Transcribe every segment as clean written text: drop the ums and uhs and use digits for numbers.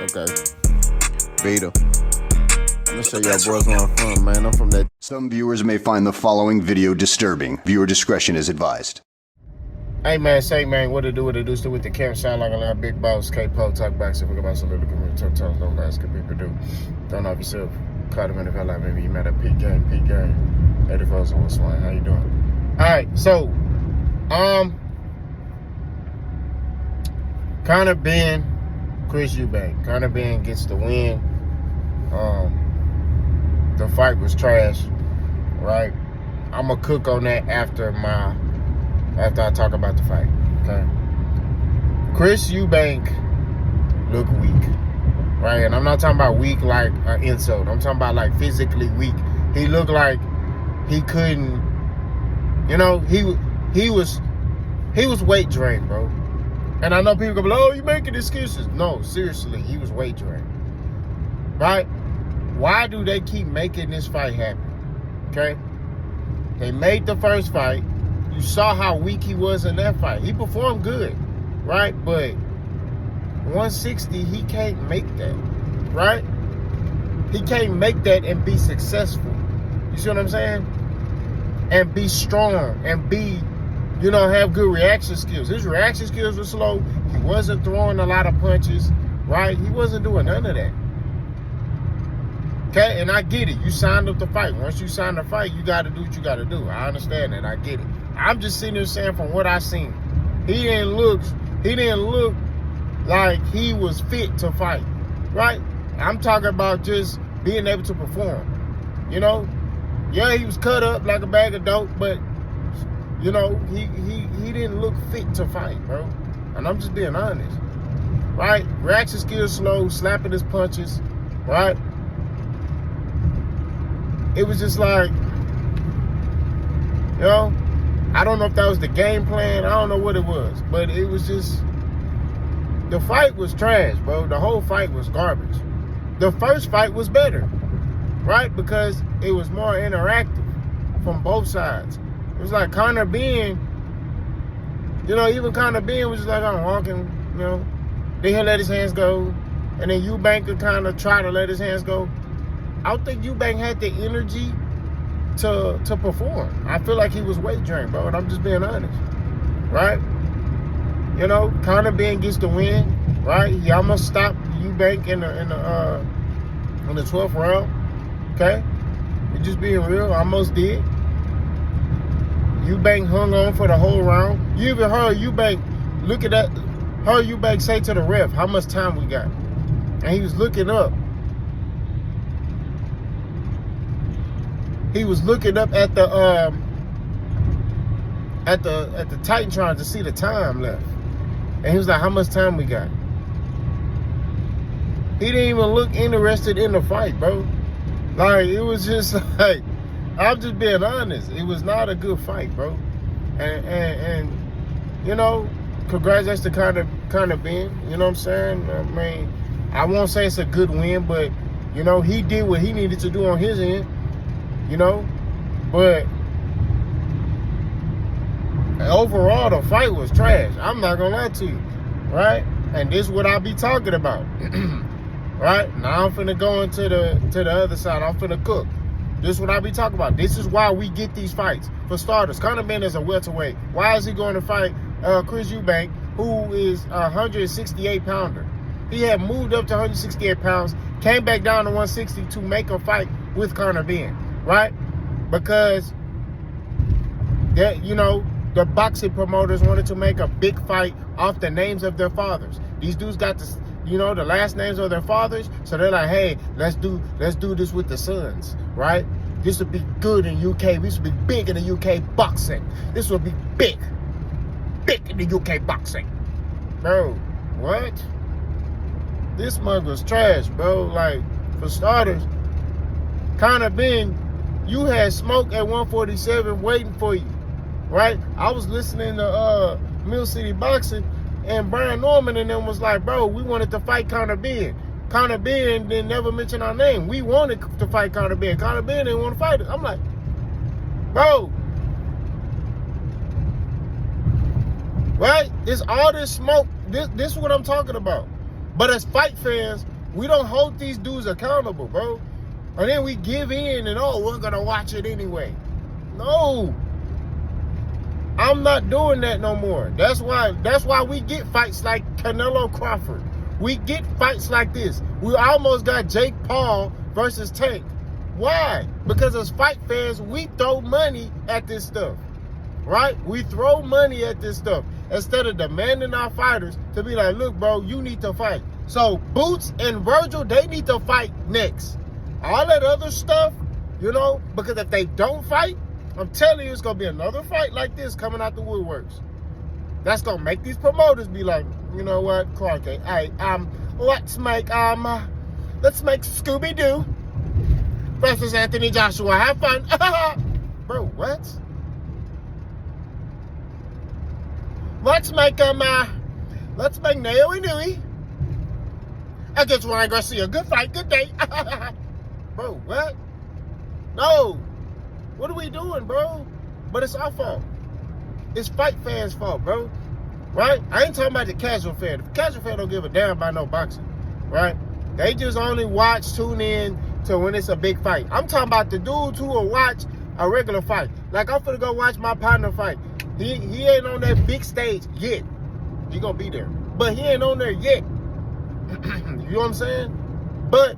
Okay. Beta. I'm gonna show y'all boys where I'm from, man. I'm from that. Some viewers may find the following video disturbing. Viewer discretion is advised. Hey man, say man, what it do, still with the camera, sound like a lot of big boss, K-Po, talk back, so we about some little community, sometimes don't ask what people do. Don't know yourself, caught him in the hell out, maybe you met a peak game, 84's on swing, how you doing? Alright, so, Benn, Chris Eubank, Benn gets the win. The fight was trash, right? I'm gonna cook on that after I talk about the fight, okay? Chris Eubank looked weak, right? And I'm not talking about weak like an insult. I'm talking about like physically weak. He looked like he couldn't, he was weight drained, bro. And I know people go, oh, you making excuses. No, seriously, he was weight drained, right? Why do they keep making this fight happen, okay? They made the first fight. You saw how weak he was in that fight. He performed good, right? But 160, he can't make that, right? He can't make that and be successful. You see what I'm saying? And be strong and be, have good reaction skills. His reaction skills were slow. He wasn't throwing a lot of punches, right? He wasn't doing none of that. Okay, and I get it. You signed up to fight. Once you sign the fight, you got to do what you got to do. I understand that. I get it. I'm just sitting there saying from what I seen, he didn't look like he was fit to fight, right? I'm talking about just being able to perform. Yeah, he was cut up like a bag of dope, but he didn't look fit to fight, bro. And I'm just being honest, right? Reaction skills slow, slapping his punches, right? It was just like, I don't know if that was the game plan. I don't know what it was. But it was just, the fight was trash, bro. The whole fight was garbage. The first fight was better, right? Because it was more interactive from both sides. It was like Benn, even Benn was just like, I'm walking, Then he'll let his hands go. And then Eubank could kind of try to let his hands go. I don't think Eubank had the energy to perform. I feel like he was weight drained, bro, and I'm just being honest, right? Benn gets the win, right? He almost stopped Eubank in the 12th round, okay? We're just being real, almost did. Eubank hung on for the whole round. You even heard Eubank look at that. Heard Eubank say to the ref, "How much time we got?" And he was looking up. He was looking up at the Titantron to see the time left. And he was like, how much time we got? He didn't even look interested in the fight, bro. Like, it was just like, I'm just being honest. It was not a good fight, bro. And congratulations to Benn. You know what I'm saying? I mean, I won't say it's a good win, but, he did what he needed to do on his end. But overall the fight was trash. I'm not gonna lie to you, right? And this is what I be talking about. Right? Now I'm finna go into the other side. I'm finna cook. This is what I be talking about. This is why we get these fights. For starters, Benn is a welterweight. Why is he going to fight Chris Eubank, who is a 168 pounder? He had moved up to 168 pounds, came back down to 160 to make a fight with Benn. Right? Because the boxing promoters wanted to make a big fight off the names of their fathers. These dudes got the last names of their fathers, so they're like, hey, let's do this with the sons, right? This would be good in UK. This would be big in the UK boxing. This would be big in the UK boxing. Bro, what? This mug was trash, bro. Like, for starters, Benn, you had smoke at 147 waiting for you, right? I was listening to Mill City Boxing, and Brian Norman and them was like, bro, we wanted to fight Benn. Benn didn't never mention our name. We wanted to fight Benn. Benn didn't want to fight us. I'm like, bro, right? It's all this smoke. This is what I'm talking about. But as fight fans, We don't hold these dudes accountable, bro. And then we give in and, oh, we're going to watch it anyway. No. I'm not doing that no more. That's why we get fights like Canelo Crawford. We get fights like this. We almost got Jake Paul versus Tank. Why? Because as fight fans, we throw money at this stuff. Right? We throw money at this stuff instead of demanding our fighters to be like, look, bro, you need to fight. So Boots and Virgil, they need to fight next. All that other stuff, you know, because if they don't fight, I'm telling you, it's going to be another fight like this coming out the woodworks. That's going to make these promoters be like, you know what, Clark, hey, let's make Scooby-Doo versus Anthony Joshua. Have fun. Bro, what? Let's make Naomi Nui against Ryan Garcia. Good fight, good day. Bro, what? No. What are we doing, bro? But it's our fault. It's fight fans' fault, bro. Right? I ain't talking about the casual fan. The casual fan don't give a damn about no boxing. Right? They just only tune in to when it's a big fight. I'm talking about the dudes who will watch a regular fight. Like, I'm finna go watch my partner fight. He ain't on that big stage yet. He gonna be there. But he ain't on there yet. You know what I'm saying? But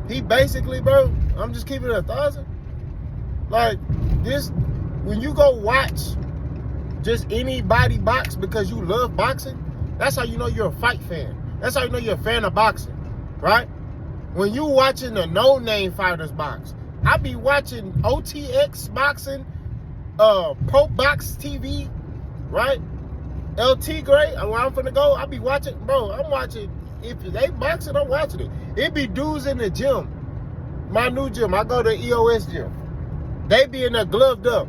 he basically, bro, I'm just keeping it 1,000. Like, this, when you go watch just anybody box because you love boxing, that's how you know you're a fight fan. That's how you know you're a fan of boxing, right? When you watching the no-name fighters box, I be watching OTX boxing, Pro Box TV, right? LT Gray, where I'm finna go, I be watching, bro, I'm watching, if they boxing, I'm watching it. It be dudes in the gym, my new gym, I go to EOS gym. They be in there gloved up,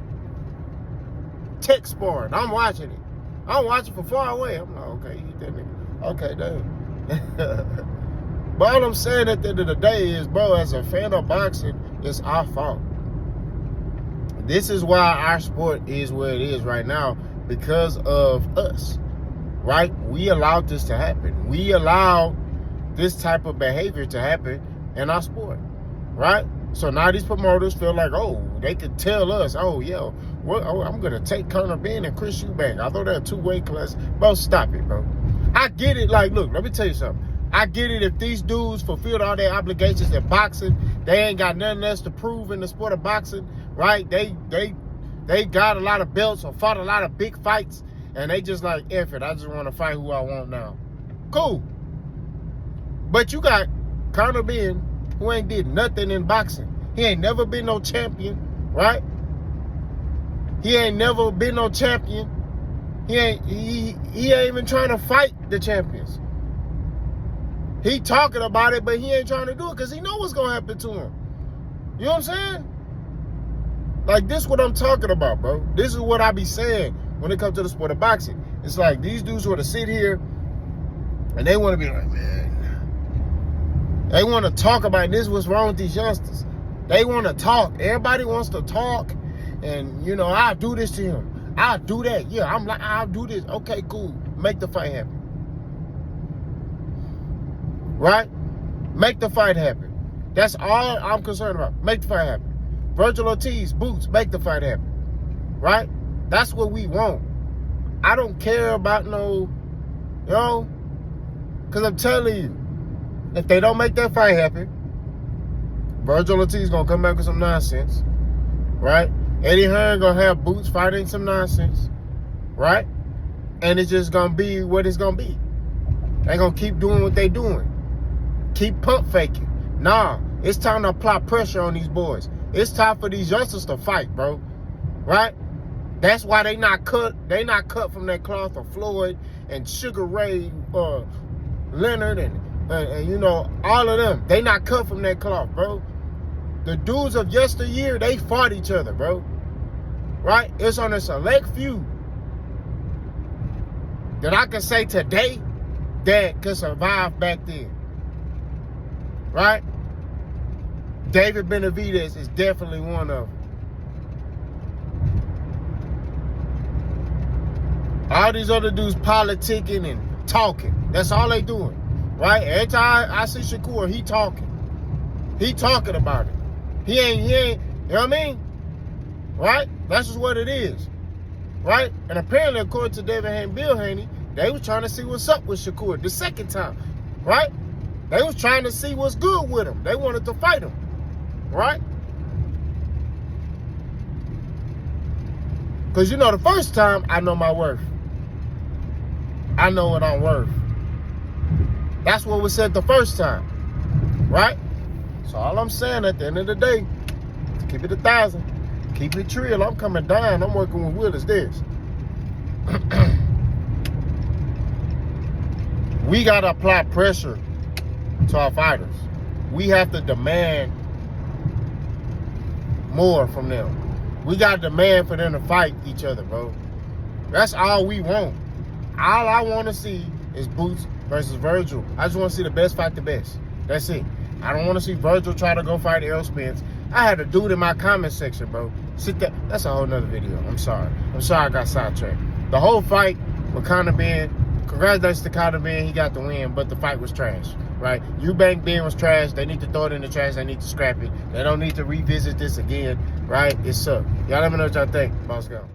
tech sparring, I'm watching it. I'm watching from far away. I'm like, okay, you that nigga. Okay, damn. But all I'm saying at the end of the day is, bro, as a fan of boxing, it's our fault. This is why our sport is where it is right now, because of us, right? We allowed this to happen. We allowed this type of behavior to happen in our sport, right? So now these promoters feel like, oh, they could tell us, oh, yeah, I'm going to take Conor Benn and Chris Eubank. I thought they're a two-way class. Bro, stop it, bro. I get it. Like, look, let me tell you something. I get it if these dudes fulfilled all their obligations in boxing. They ain't got nothing else to prove in the sport of boxing, right? They got a lot of belts or fought a lot of big fights, and they just like, F it, I just want to fight who I want now. Cool. But you got Conor Benn, who ain't did nothing in boxing. He ain't never been no champion, right? He ain't never been no champion. He ain't even trying to fight the champions. He talking about it, but he ain't trying to do it because he know what's going to happen to him. You know what I'm saying? Like, this is what I'm talking about, bro. This is what I be saying when it comes to the sport of boxing. It's like these dudes want to sit here and they want to be like, man. They want to talk about this, what's wrong with these youngsters. They want to talk. Everybody wants to talk. And, you know, I'll do this to him. I'll do that. Yeah, I'm like, I'll do this. Okay, cool. Make the fight happen. Right? Make the fight happen. That's all I'm concerned about. Make the fight happen. Virgil Ortiz, Boots, make the fight happen. Right? That's what we want. I don't care about no, you know, because I'm telling you, if they don't make that fight happen, Virgil Ortiz going to come back with some nonsense. Right? Eddie Hearn going to have Boots fighting some nonsense. Right? And it's just going to be what it's going to be. They're going to keep doing what they doing. Keep pump faking. Nah, it's time to apply pressure on these boys. It's time for these youngsters to fight, bro. Right? That's why they not cut from that cloth of Floyd and Sugar Ray, Leonard and you know, all of them. They not cut from that cloth, bro. The dudes of yesteryear, they fought each other, bro. Right? It's on a select few that I can say today that could survive back then. Right? David Benavidez is definitely one of them. All these other dudes politicking and talking. That's all they doing, right? Every time I see Shakur, he talking. He talking about it. He ain't, you know what I mean? Right? That's just what it is, right? And apparently, according to David and Bill Haney, they was trying to see what's up with Shakur the second time, right? They was trying to see what's good with him. They wanted to fight him, right? Because, you know, the first time, I know my worth. I know what I'm worth. That's what was said the first time, right? So all I'm saying at the end of the day, to keep it 1,000, keep it real. I'm coming down. I'm working with Will as this. We got to apply pressure to our fighters. We have to demand more from them. We got to demand for them to fight each other, bro. That's all we want. All I want to see is Boots versus Virgil. I just want to see the best fight the best. That's it. I don't want to see Virgil try to go fight Errol Spence. I had a dude in my comment section, bro. Sit there. That's a whole nother video. I'm sorry I got sidetracked. The whole fight with Conor Benn, congratulations to Conor Benn. He got the win, but the fight was trash, right? Eubank Benn was trash. They need to throw it in the trash. They need to scrap it. They don't need to revisit this again, right? It sucked. Y'all let me know what y'all think. Boss go.